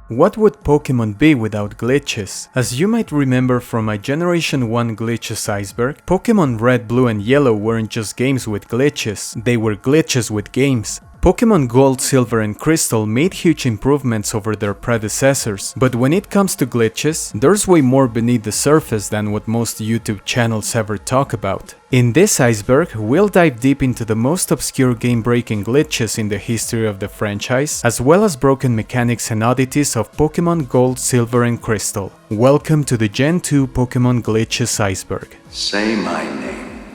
What would Pokemon be without glitches? As you might remember from my Generation 1 glitches Iceberg, Pokemon Red, Blue and Yellow weren't just games with glitches, they were glitches with games. Pokemon Gold, Silver and Crystal made huge improvements over their predecessors, but when it comes to glitches, there's way more beneath the surface than what most YouTube channels ever talk about. In this Iceberg, we'll dive deep into the most obscure game-breaking glitches in the history of the franchise, as well as broken mechanics and oddities of Pokemon Gold, Silver and Crystal. Welcome to the Gen 2 Pokemon Glitches Iceberg. Say my name.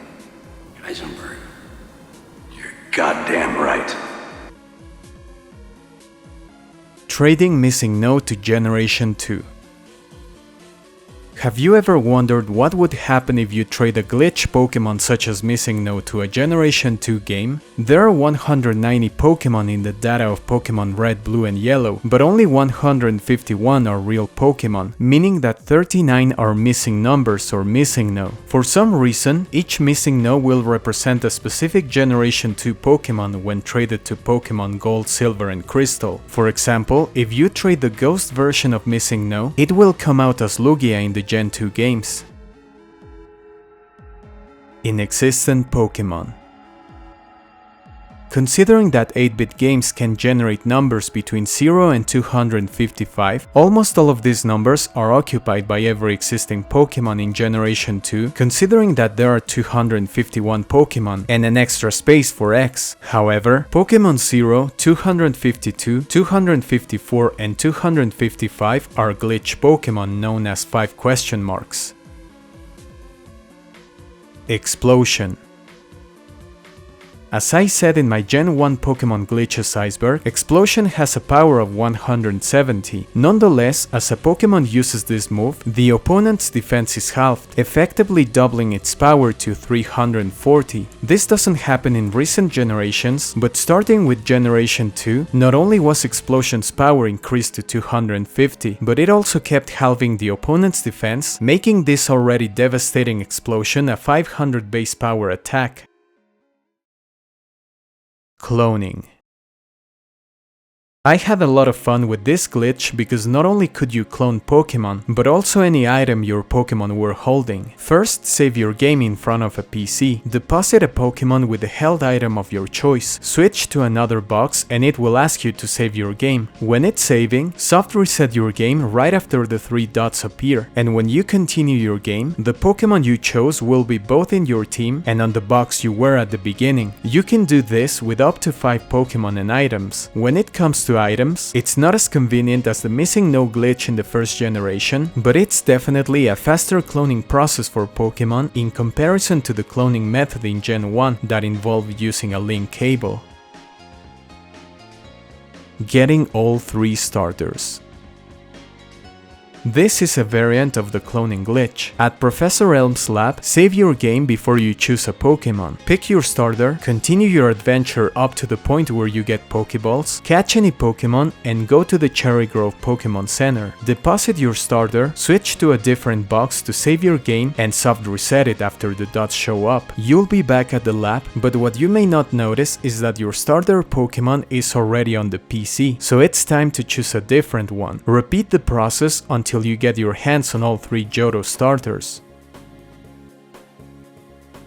Eisenberg. You're goddamn right. Trading MissingNo to Generation 2. Have you ever wondered what would happen if you trade a glitch Pokemon such as MissingNo to a Generation 2 game? There are 190 Pokemon in the data of Pokemon Red, Blue and Yellow, but only 151 are real Pokemon, meaning that 39 are missing numbers or MissingNo. For some reason, each MissingNo will represent a specific Generation 2 Pokemon when traded to Pokemon Gold, Silver and Crystal. For example, if you trade the Ghost version of MissingNo, it will come out as Lugia in the Gen 2 games. Inexistent Pokemon. Considering that 8-bit games can generate numbers between 0 and 255, almost all of these numbers are occupied by every existing Pokemon in Generation 2, considering that there are 251 Pokemon and an extra space for X. However, Pokemon 0, 252, 254 and 255 are glitch Pokemon known as 5 question marks. Explosion. As I said in my Gen 1 Pokemon Glitches Iceberg, Explosion has a power of 170. Nonetheless, as a Pokemon uses this move, the opponent's defense is halved, effectively doubling its power to 340. This doesn't happen in recent generations, but starting with Generation 2, not only was Explosion's power increased to 250, but it also kept halving the opponent's defense, making this already devastating Explosion a 500 base power attack. Cloning. I had a lot of fun with this glitch because not only could you clone Pokemon, but also any item your Pokemon were holding. First, save your game in front of a PC, deposit a Pokemon with the held item of your choice, switch to another box and it will ask you to save your game. When it's saving, soft reset your game right after the 3 dots appear, and when you continue your game, the Pokemon you chose will be both in your team and on the box you were at the beginning. You can do this with up to 5 Pokemon and items. When it comes to items, it's not as convenient as the MissingNo glitch in the first generation, but it's definitely a faster cloning process for Pokemon in comparison to the cloning method in Gen 1 that involved using a link cable. Getting all 3 starters. This is a variant of the cloning glitch. At Professor Elm's lab, save your game before you choose a Pokemon. Pick your starter, continue your adventure up to the point where you get Pokeballs, catch any Pokemon, and go to the Cherry Grove Pokemon Center. Deposit your starter, switch to a different box to save your game, and soft reset it after the dots show up. You'll be back at the lab, but what you may not notice is that your starter Pokemon is already on the PC, so it's time to choose a different one. Repeat the process until you get your hands on all 3 Johto starters.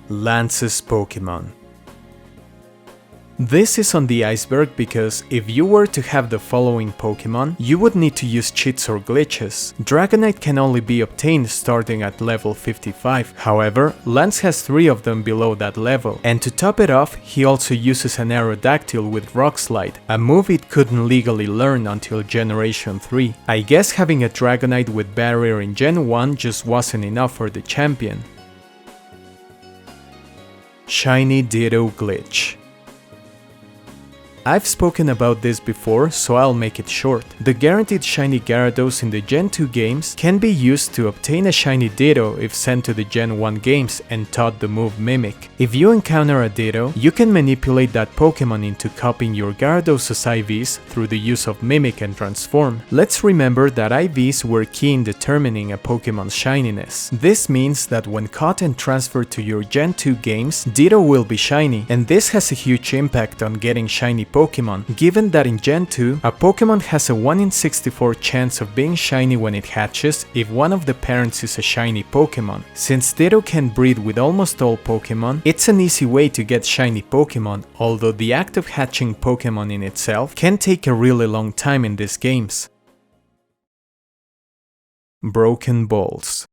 Lance's Pokemon. This is on the Iceberg because if you were to have the following Pokemon, you would need to use cheats or glitches. Dragonite can only be obtained starting at level 55, however, Lance has 3 of them below that level, and to top it off, he also uses an Aerodactyl with Rock Slide, a move it couldn't legally learn until Generation 3. I guess having a Dragonite with Barrier in Gen 1 just wasn't enough for the champion. Shiny Ditto glitch. I've spoken about this before, so I'll make it short. The guaranteed shiny Gyarados in the Gen 2 games can be used to obtain a shiny Ditto if sent to the Gen 1 games and taught the move Mimic. If you encounter a Ditto, you can manipulate that Pokemon into copying your Gyarados' IVs through the use of Mimic and Transform. Let's remember that IVs were key in determining a Pokemon's shininess. This means that when caught and transferred to your Gen 2 games, Ditto will be shiny, and this has a huge impact on getting shiny Pokémon, given that in Gen 2, a Pokémon has a 1 in 64 chance of being shiny when it hatches if one of the parents is a shiny Pokémon. Since Ditto can breed with almost all Pokémon, it's an easy way to get shiny Pokémon, although the act of hatching Pokémon in itself can take a really long time in these games. Broken balls.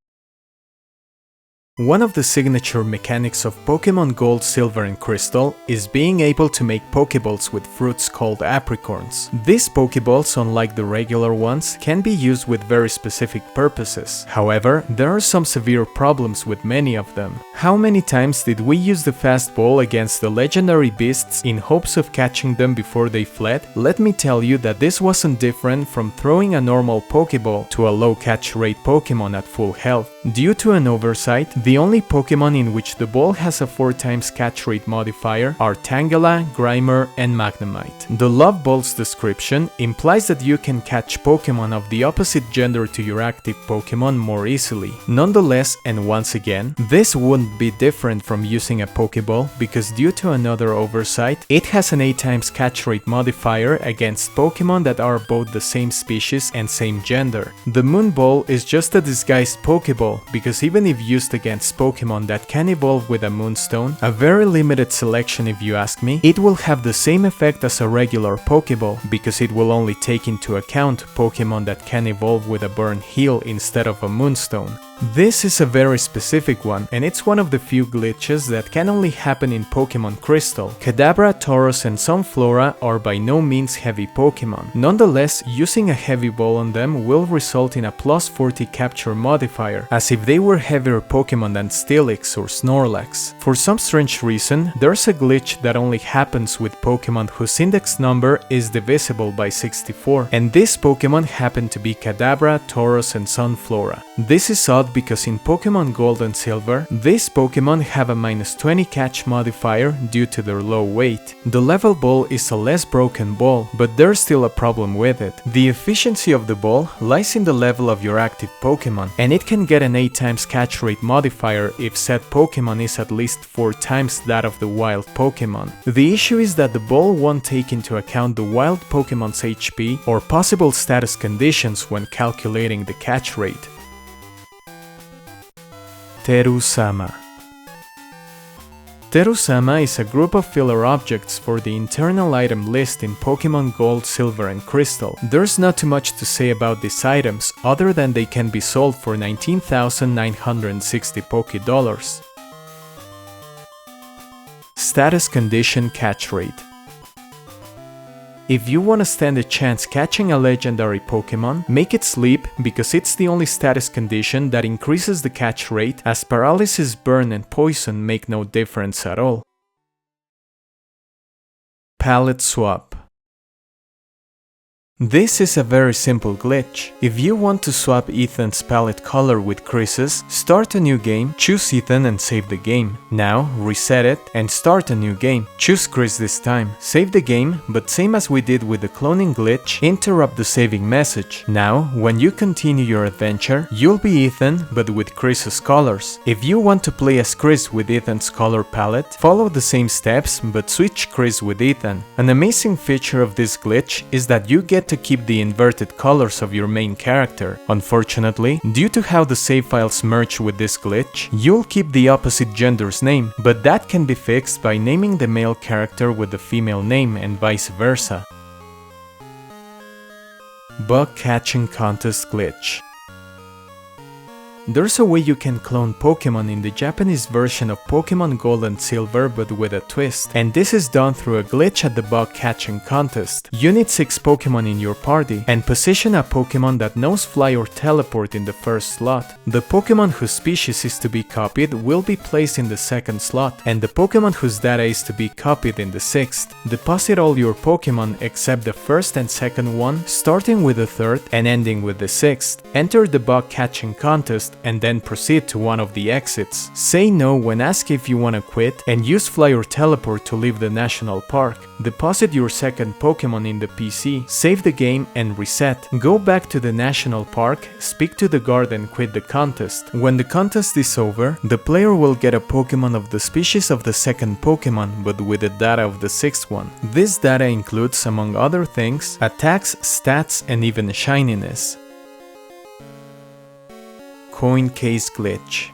One of the signature mechanics of Pokémon Gold, Silver and Crystal is being able to make Pokeballs with fruits called apricorns. These Pokeballs, unlike the regular ones, can be used with very specific purposes. However, there are some severe problems with many of them. How many times did we use the fast ball against the legendary beasts in hopes of catching them before they fled? Let me tell you that this wasn't different from throwing a normal Pokeball to a low catch rate Pokémon at full health. Due to an oversight, the only Pokémon in which the ball has a 4 times catch rate modifier are Tangela, Grimer, and Magnemite. The Love Ball's description implies that you can catch Pokémon of the opposite gender to your active Pokémon more easily. Nonetheless, and once again, this wouldn't be different from using a Pokeball because due to another oversight, it has an 8 times catch rate modifier against Pokémon that are both the same species and same gender. The Moon Ball is just a disguised Pokeball because even if used against Pokémon that can evolve with a Moonstone, a very limited selection if you ask me, it will have the same effect as a regular Pokeball because it will only take into account Pokémon that can evolve with a Burn Heal instead of a Moonstone. This is a very specific one, and it's one of the few glitches that can only happen in Pokémon Crystal. Kadabra, Tauros, and Sunflora are by no means heavy Pokémon. Nonetheless, using a heavy ball on them will result in a plus 40 capture modifier, as if they were heavier Pokémon than Steelix or Snorlax. For some strange reason, there's a glitch that only happens with Pokémon whose index number is divisible by 64, and this Pokémon happen to be Kadabra, Tauros, and Sunflora. This is odd because in Pokémon Gold and Silver, these Pokémon have a minus 20 catch modifier due to their low weight. The level ball is a less broken ball, but there's still a problem with it. The efficiency of the ball lies in the level of your active Pokémon, and it can get an 8 times catch rate modifier if said Pokémon is at least 4 times that of the wild Pokémon. The issue is that the ball won't take into account the wild Pokémon's HP or possible status conditions when calculating the catch rate. Teru-sama. Teru-sama is a group of filler objects for the internal item list in Pokémon Gold, Silver and Crystal. There's not too much to say about these items other than they can be sold for 19,960 Pokédollars. Status Condition Catch Rate. If you wanna stand a chance catching a legendary Pokémon, make it sleep because it's the only status condition that increases the catch rate, as paralysis, burn and poison make no difference at all. Palette Swap. This is a very simple glitch. If you want to swap Ethan's palette color with Chris's, start a new game, choose Ethan and save the game. Now, reset it and start a new game. Choose Chris this time. Save the game, but same as we did with the cloning glitch, interrupt the saving message. Now, when you continue your adventure, you'll be Ethan, but with Chris's colors. If you want to play as Chris with Ethan's color palette, follow the same steps, but switch Chris with Ethan. An amazing feature of this glitch is that you get to keep the inverted colors of your main character. Unfortunately, due to how the save files merge with this glitch, you'll keep the opposite gender's name, but that can be fixed by naming the male character with the female name and vice versa. Bug Catching Contest Glitch. There's a way you can clone Pokémon in the Japanese version of Pokémon Gold and Silver but with a twist, and this is done through a glitch at the bug catching contest. You need 6 Pokémon in your party, and position a Pokémon that knows Fly or Teleport in the first slot. The Pokémon whose species is to be copied will be placed in the second slot, and the Pokémon whose data is to be copied in the 6th. Deposit all your Pokémon except the first and second one, starting with the 3rd and ending with the 6th. Enter the bug catching contest and then proceed to one of the exits. Say no when asked if you wanna quit, and use Fly or Teleport to leave the national park. Deposit your second Pokemon in the PC, save the game and reset. Go back to the national park, speak to the guard and quit the contest. When the contest is over, the player will get a Pokemon of the species of the second Pokemon, but with the data of the sixth one. This data includes, among other things, attacks, stats, and even shininess. Coin case glitch.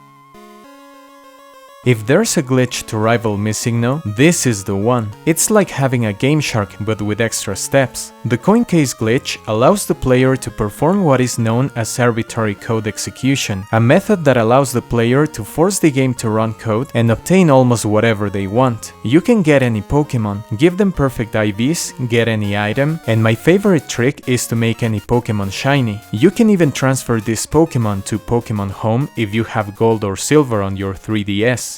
If there's a glitch to rival MissingNo, this is the one. It's like having a Game Shark but with extra steps. The coin case glitch allows the player to perform what is known as arbitrary code execution, a method that allows the player to force the game to run code and obtain almost whatever they want. You can get any Pokemon, give them perfect IVs, get any item, and my favorite trick is to make any Pokemon shiny. You can even transfer this Pokemon to Pokemon Home if you have Gold or Silver on your 3DS.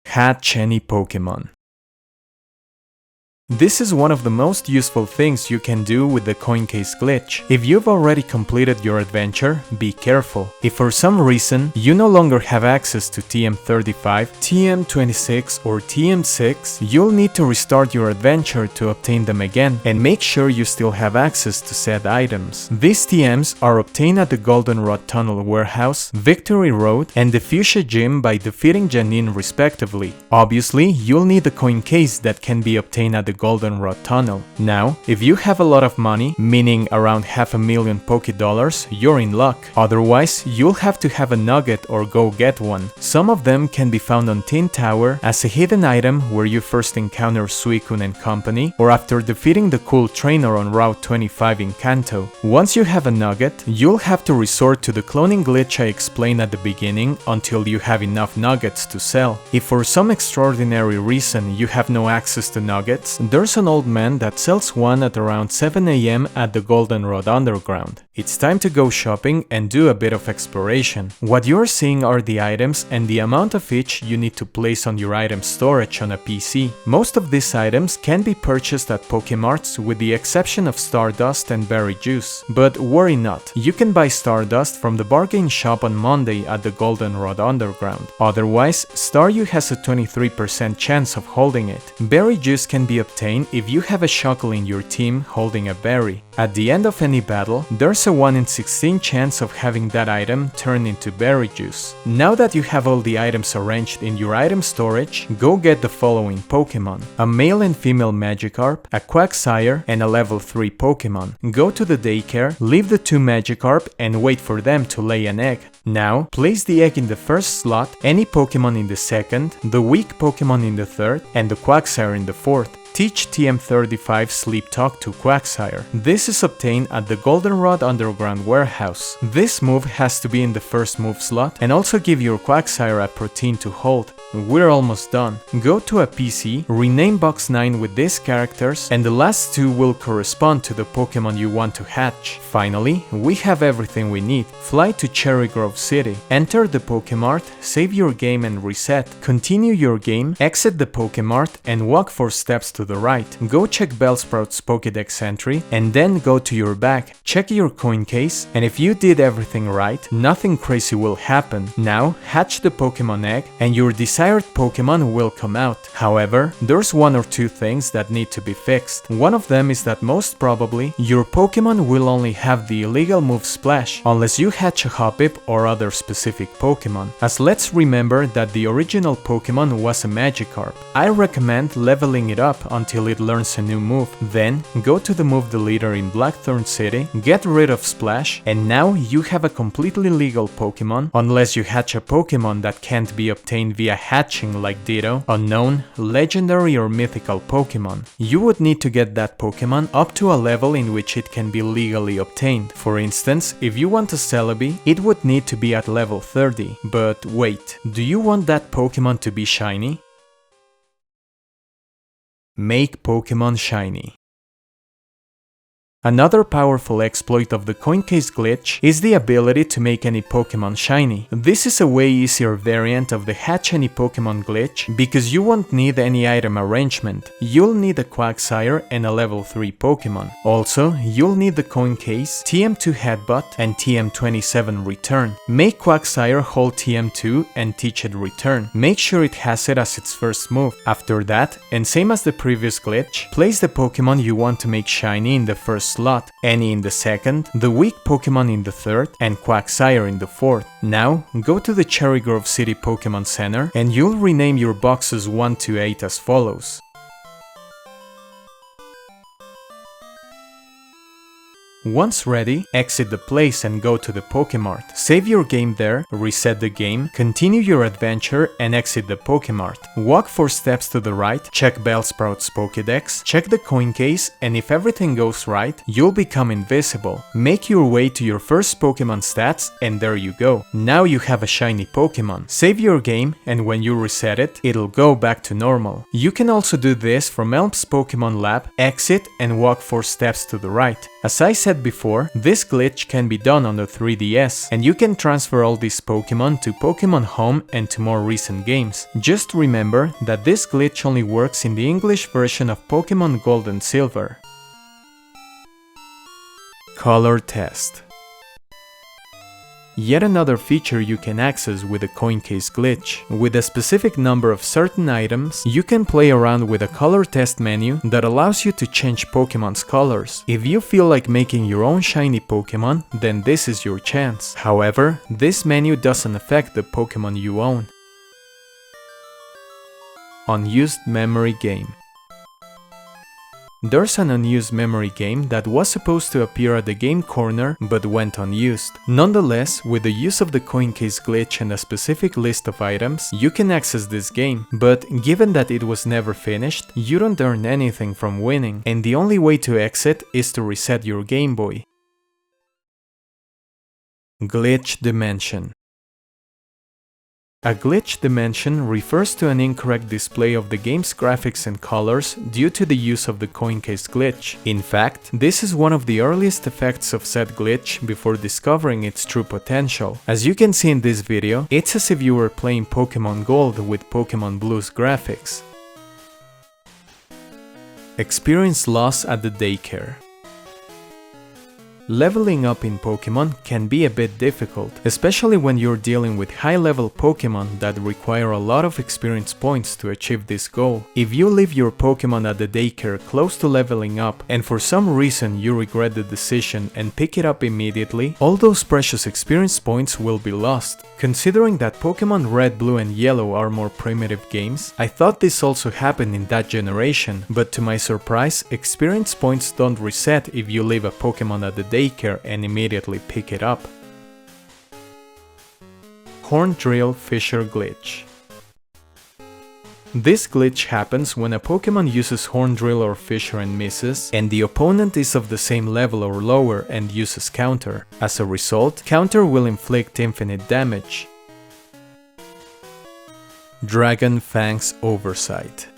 Hatch any Pokemon. This is one of the most useful things you can do with the coin case glitch. If you've already completed your adventure, be careful. If for some reason you no longer have access to TM35, TM26 or TM6, you'll need to restart your adventure to obtain them again, and make sure you still have access to said items. These TMs are obtained at the Goldenrod Tunnel Warehouse, Victory Road, and the Fuchsia Gym by defeating Janine respectively. Obviously, you'll need a coin case that can be obtained at the Goldenrod Tunnel. Now, if you have a lot of money, meaning around $500,000 Poké-dollars, you're in luck. Otherwise, you'll have to have a nugget or go get one. Some of them can be found on Tin Tower as a hidden item where you first encounter Suicune and company, or after defeating the cool trainer on Route 25 in Kanto. Once you have a nugget, you'll have to resort to the cloning glitch I explained at the beginning until you have enough nuggets to sell. If for some extraordinary reason you have no access to nuggets, there's an old man that sells one at around 7 AM at the Goldenrod Underground. It's time to go shopping and do a bit of exploration. What you're seeing are the items and the amount of each you need to place on your item storage on a PC. Most of these items can be purchased at Pokemarts with the exception of Stardust and Berry Juice. But worry not, you can buy Stardust from the bargain shop on Monday at the Goldenrod Underground. Otherwise, Staryu has a 23% chance of holding it. Berry Juice can be obtained if you have a Shuckle in your team holding a berry. At the end of any battle, there's a 1 in 16 chance of having that item turn into berry juice. Now that you have all the items arranged in your item storage, go get the following Pokemon: a male and female Magikarp, a Quagsire, and a level 3 Pokemon. Go to the Daycare, leave the 2 Magikarp, and wait for them to lay an egg. Now, place the egg in the first slot, any Pokemon in the second, the weak Pokemon in the third, and the Quagsire in the fourth. Teach TM35 Sleep Talk to Quagsire. This is obtained at the Goldenrod Underground Warehouse. This move has to be in the first move slot and also give your Quagsire a protein to hold. We're almost done. Go to a PC, rename box 9 with these characters, and the last 2 will correspond to the Pokemon you want to hatch. Finally, we have everything we need. Fly to Cherry Grove City. Enter the Pokemart, save your game and reset. Continue your game, exit the Pokemart, and walk 4 steps to the right. Go check Bellsprout's Pokédex entry, and then go to your bag. Check your coin case, and if you did everything right, nothing crazy will happen. Now, hatch the Pokemon egg, and your desired Pokemon will come out. However, there's 1 or 2 things that need to be fixed. One of them is that most probably, your Pokemon will only have the illegal move Splash, unless you hatch a Hoppip or other specific Pokemon, as let's remember that the original Pokemon was a Magikarp. I recommend leveling it up until it learns a new move. Then, go to the move deleter in Blackthorn City, get rid of Splash, and now you have a completely legal Pokemon, unless you hatch a Pokemon that can't be obtained via hatching like Ditto, Unown, Legendary or Mythical Pokemon. You would need to get that Pokemon up to a level in which it can be legally obtained. For instance, if you want a Celebi, it would need to be at level 30. But wait, do you want that Pokemon to be shiny? Make Pokemon shiny. Another powerful exploit of the coin case glitch is the ability to make any Pokemon shiny. This is a way easier variant of the hatch any Pokemon glitch because you won't need any item arrangement. You'll need a Quagsire and a level 3 Pokemon. Also, you'll need the coin case, TM2 headbutt and TM27 return. Make Quagsire hold TM2 and teach it return. Make sure it has it as its first move. After that, and same as the previous glitch, place the Pokemon you want to make shiny in the first slot, any in the second, the weak Pokemon in the third, and Quagsire in the fourth. Now, go to the Cherry Grove City Pokemon Center and you'll rename your boxes 1 to 8 as follows. Once ready, exit the place and go to the Pokemart. Save your game there, reset the game, continue your adventure and exit the Pokemart. Walk 4 steps to the right, check Bellsprout's Pokédex, check the coin case, and if everything goes right, you'll become invisible. Make your way to your first Pokemon stats and there you go. Now you have a shiny Pokemon. Save your game and when you reset it, it'll go back to normal. You can also do this from Elm's Pokemon Lab, exit and walk 4 steps to the right. As I said before, this glitch can be done on the 3DS, and you can transfer all these Pokemon to Pokemon Home and to more recent games. Just remember that this glitch only works in the English version of Pokemon Gold and Silver. Color Test. Yet another feature you can access with the coin case glitch. With a specific number of certain items, you can play around with a color test menu that allows you to change Pokemon's colors. If you feel like making your own shiny Pokemon, then this is your chance. However, this menu doesn't affect the Pokemon you own. Unused memory game. There's an unused memory game that was supposed to appear at the game corner but went unused. Nonetheless, with the use of the coin case glitch and a specific list of items, you can access this game, but given that it was never finished, you don't earn anything from winning, and the only way to exit is to reset your Game Boy. Glitch Dimension. A glitch dimension refers to an incorrect display of the game's graphics and colors due to the use of the coin case glitch. In fact, this is one of the earliest effects of said glitch before discovering its true potential. As you can see in this video, it's as if you were playing Pokemon Gold with Pokemon Blue's graphics. Experience loss at the daycare. Leveling up in Pokemon can be a bit difficult, especially when you're dealing with high-level Pokemon that require a lot of experience points to achieve this goal. If you leave your Pokemon at the daycare close to leveling up and for some reason you regret the decision and pick it up immediately, all those precious experience points will be lost. Considering that Pokemon Red, Blue and Yellow are more primitive games, I thought this also happened in that generation, but to my surprise, experience points don't reset if you leave a Pokemon at the daycare and immediately pick it up. Horn Drill Fissure Glitch. This glitch happens when a Pokemon uses Horn Drill or Fissure and misses, and the opponent is of the same level or lower and uses Counter. As a result, Counter will inflict infinite damage. Dragon Fang's Oversight.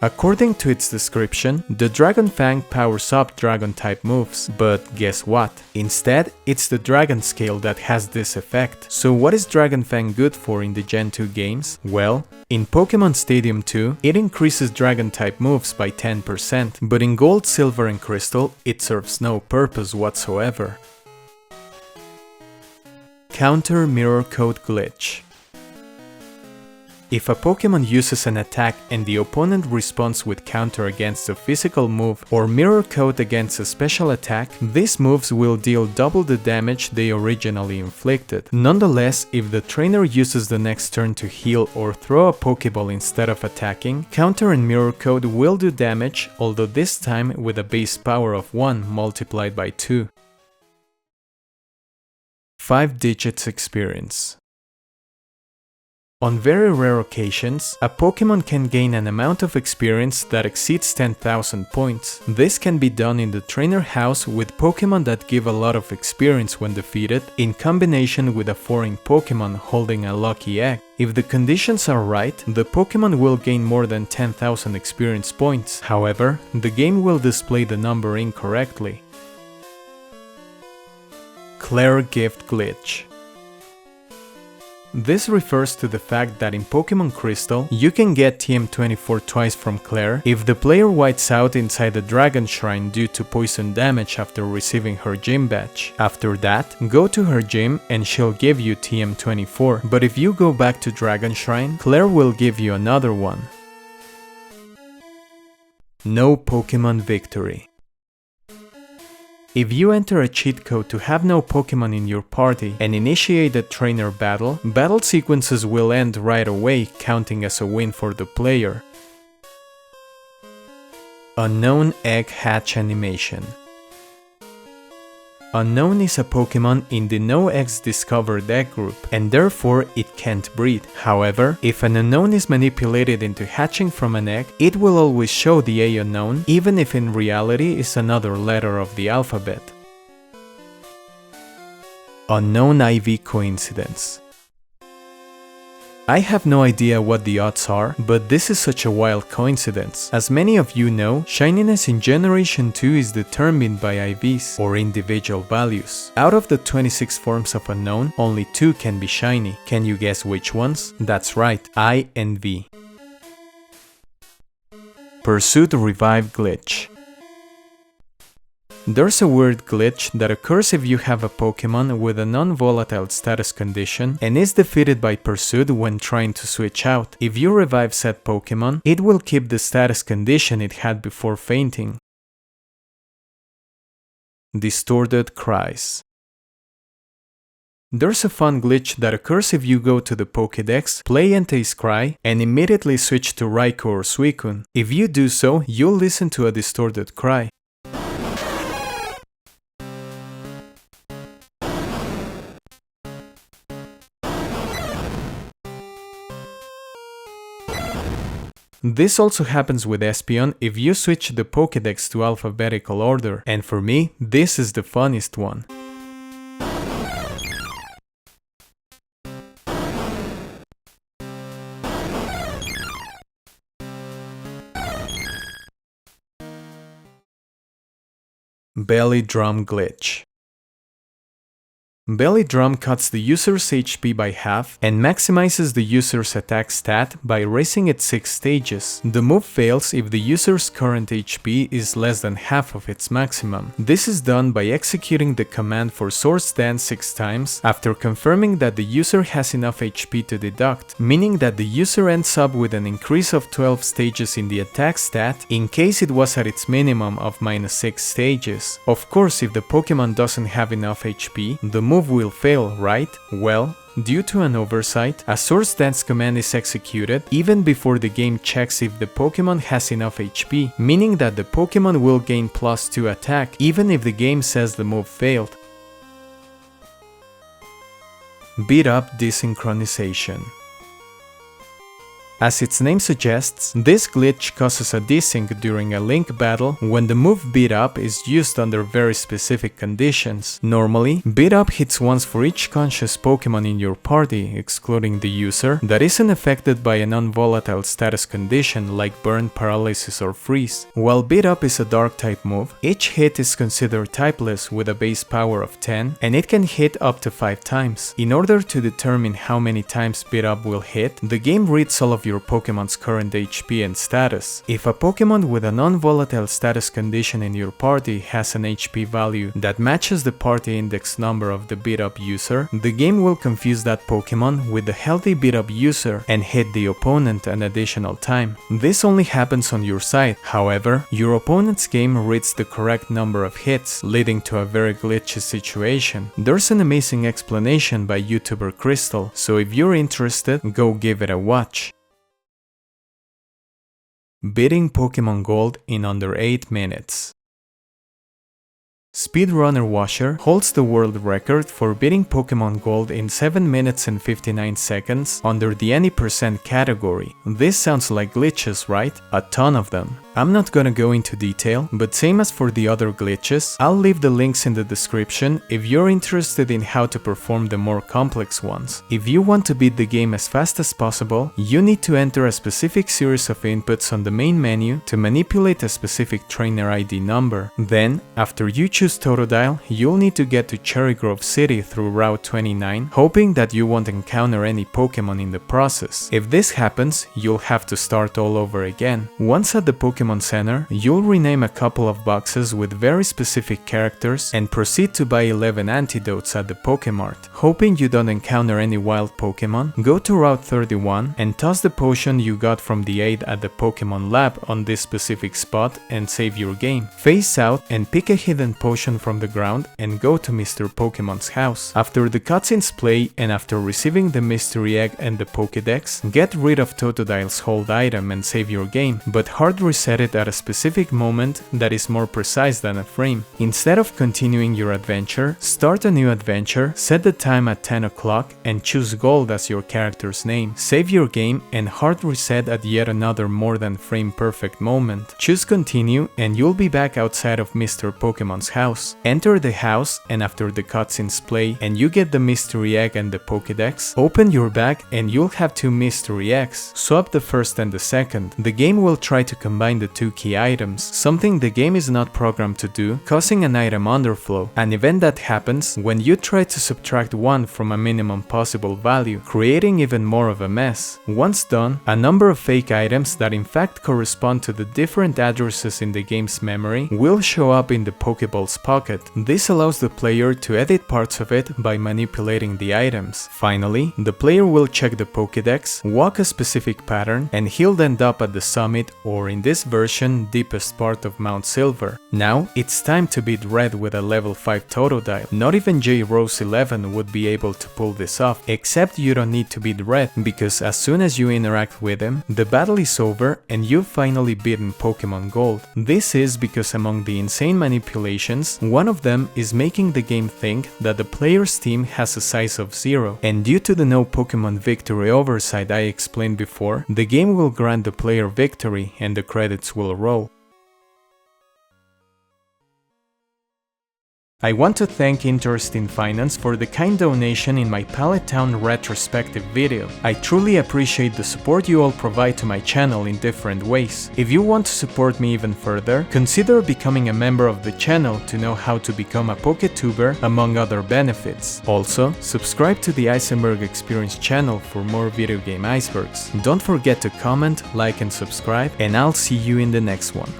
According to its description, the Dragon Fang powers up Dragon-type moves, but guess what? Instead, it's the Dragon Scale that has this effect. So what is Dragon Fang good for in the Gen 2 games? Well, in Pokemon Stadium 2, it increases Dragon-type moves by 10%, but in Gold, Silver and Crystal, it serves no purpose whatsoever. Counter Mirror Code Glitch. If a Pokemon uses an attack and the opponent responds with counter against a physical move or mirror code against a special attack, these moves will deal double the damage they originally inflicted. Nonetheless, if the trainer uses the next turn to heal or throw a Pokeball instead of attacking, counter and mirror code will do damage, although this time with a base power of 1 multiplied by 2. 5 digits experience. On very rare occasions, a Pokémon can gain an amount of experience that exceeds 10,000 points. This can be done in the trainer house with Pokémon that give a lot of experience when defeated, in combination with a foreign Pokémon holding a lucky egg. If the conditions are right, the Pokémon will gain more than 10,000 experience points. However, the game will display the number incorrectly. Clair Gift Glitch. This refers to the fact that in Pokémon Crystal, you can get TM24 twice from Clair if the player whites out inside the Dragon Shrine due to poison damage after receiving her gym badge. After that, go to her gym and she'll give you TM24, but if you go back to Dragon Shrine, Clair will give you another one. No Pokémon Victory. If you enter a cheat code to have no Pokémon in your party and initiate a trainer battle, battle sequences will end right away, counting as a win for the player. Unown Egg Hatch Animation. Unown is a Pokémon in the No Eggs Discovered egg group, and therefore it can't breed. However, if an Unown is manipulated into hatching from an egg, it will always show the A Unown, even if in reality it's another letter of the alphabet. Unown IV Coincidence. I have no idea what the odds are, but this is such a wild coincidence. As many of you know, shininess in Generation 2 is determined by IVs, or individual values. Out of the 26 forms of Unown, only 2 can be shiny. Can you guess which ones? That's right, I and V. Pursuit Revive Glitch. There's a weird glitch that occurs if you have a Pokémon with a non-volatile status condition and is defeated by Pursuit when trying to switch out. If you revive said Pokémon, it will keep the status condition it had before fainting. Distorted Cries. There's a fun glitch that occurs if you go to the Pokédex, play Entei's Cry, and immediately switch to Raikou or Suicune. If you do so, you'll listen to a distorted cry. This also happens with Espeon if you switch the Pokédex to alphabetical order, and for me, this is the funniest one. Belly Drum Glitch. Belly Drum cuts the user's HP by half and maximizes the user's attack stat by raising it 6 stages. The move fails if the user's current HP is less than half of its maximum. This is done by executing the command for Swords Dance 6 times after confirming that the user has enough HP to deduct, meaning that the user ends up with an increase of 12 stages in the attack stat in case it was at its minimum of -6 stages. Of course, if the Pokémon doesn't have enough HP, the move will fail, right? Well, due to an oversight, a Swords Dance command is executed even before the game checks if the Pokémon has enough HP, meaning that the Pokémon will gain +2 attack even if the game says the move failed. Beat Up Desynchronization. As its name suggests, this glitch causes a desync during a link battle when the move Beat Up is used under very specific conditions. Normally, Beat Up hits once for each conscious Pokémon in your party, excluding the user, that isn't affected by a non-volatile status condition like Burn, Paralysis or Freeze. While Beat Up is a Dark-type move, each hit is considered typeless with a base power of 10, and it can hit up to 5 times. In order to determine how many times Beat Up will hit, the game reads all of your Pokémon's current HP and status. If a Pokémon with a non-volatile status condition in your party has an HP value that matches the party index number of the Beat Up user, the game will confuse that Pokémon with the healthy Beat Up user and hit the opponent an additional time. This only happens on your side. However, your opponent's game reads the correct number of hits, leading to a very glitchy situation. There's an amazing explanation by YouTuber Crystal, so if you're interested, go give it a watch. Beating Pokémon Gold in under 8 minutes. Speedrunner Washer holds the world record for beating Pokémon Gold in 7 minutes and 59 seconds under the any % category. This sounds like glitches, right? A ton of them. I'm not gonna go into detail, but same as for the other glitches, I'll leave the links in the description if you're interested in how to perform the more complex ones. If you want to beat the game as fast as possible, you need to enter a specific series of inputs on the main menu to manipulate a specific trainer ID number. Then, after you choose Totodile, you'll need to get to Cherry Grove City through Route 29, hoping that you won't encounter any Pokémon in the process. If this happens, you'll have to start all over again. Once at the Pokémon Center, you'll rename a couple of boxes with very specific characters and proceed to buy 11 antidotes at the Pokémart. Hoping you don't encounter any wild Pokémon, go to Route 31 and toss the potion you got from the aid at the Pokémon Lab on this specific spot and save your game. Face out and pick a hidden potion from the ground and go to Mr. Pokémon's house. After the cutscenes play and after receiving the mystery egg and the Pokédex, get rid of Totodile's hold item and save your game, but hard reset it at a specific moment that is more precise than a frame. Instead of continuing your adventure, start a new adventure, set the time at 10 o'clock and choose Gold as your character's name. Save your game and hard reset at yet another more than frame perfect moment. Choose continue and you'll be back outside of Mr. Pokémon's house. Enter the house and after the cutscenes play and you get the mystery egg and the Pokédex, open your bag and you'll have 2 mystery eggs. Swap the first and the second. The game will try to combine the 2 key items, something the game is not programmed to do, causing an item underflow, an event that happens when you try to subtract 1 from a minimum possible value, creating even more of a mess. Once done, a number of fake items that in fact correspond to the different addresses in the game's memory will show up in the Pokeball's pocket. This allows the player to edit parts of it by manipulating the items. Finally, the player will check the Pokédex, walk a specific pattern, and he'll end up at the summit, or in this version, deepest part of Mount Silver. Now, it's time to beat Red with a level 5 Totodile. Not even J Rose 11 would be able to pull this off, except you don't need to beat Red, because as soon as you interact with him, the battle is over and you've finally beaten Pokémon Gold. This is because among the insane manipulations, one of them is making the game think that the player's team has a size of 0, and due to the no Pokémon victory oversight I explained before, the game will grant the player victory and the credits will roll. I want to thank Interest in Finance for the kind donation in my Pallet Town retrospective video. I truly appreciate the support you all provide to my channel in different ways. If you want to support me even further, consider becoming a member of the channel to know how to become a PokeTuber, among other benefits. Also, subscribe to the Eisenberg Experience channel for more video game icebergs. Don't forget to comment, like and subscribe, and I'll see you in the next one.